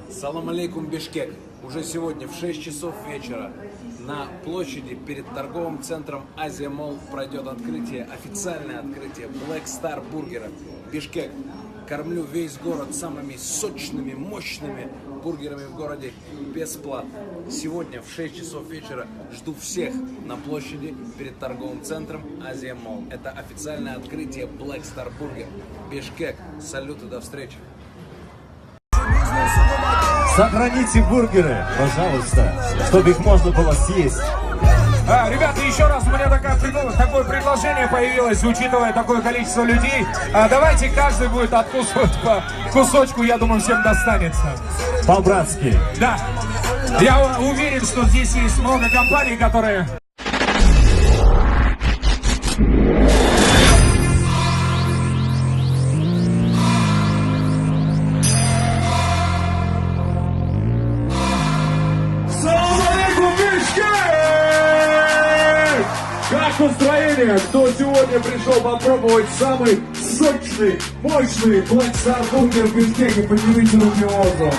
Салам алейкум, Бишкек. Уже сегодня в 6 часов вечера на площади перед торговым центром Азия Молл пройдет открытие, официальное открытие Black Star бургера. Бишкек. Кормлю весь город самыми сочными, мощными бургерами в городе бесплатно. Сегодня в 6 часов вечера жду всех на площади перед торговым центром Азия Молл. Это официальное открытие Black Star бургер. Бишкек. Салют и до встречи. Сохраните бургеры, пожалуйста, чтобы их можно было съесть. Ребята, еще раз у меня такое предложение появилось, учитывая такое количество людей. Давайте каждый будет откусывать по кусочку, я думаю, всем достанется. По-братски. Да. Я уверен, что здесь есть много компаний, которые... Как настроение? Кто сегодня пришел попробовать самый сочный, мощный Black Star бургер в Бишкеке? Поднимите руки в воздух.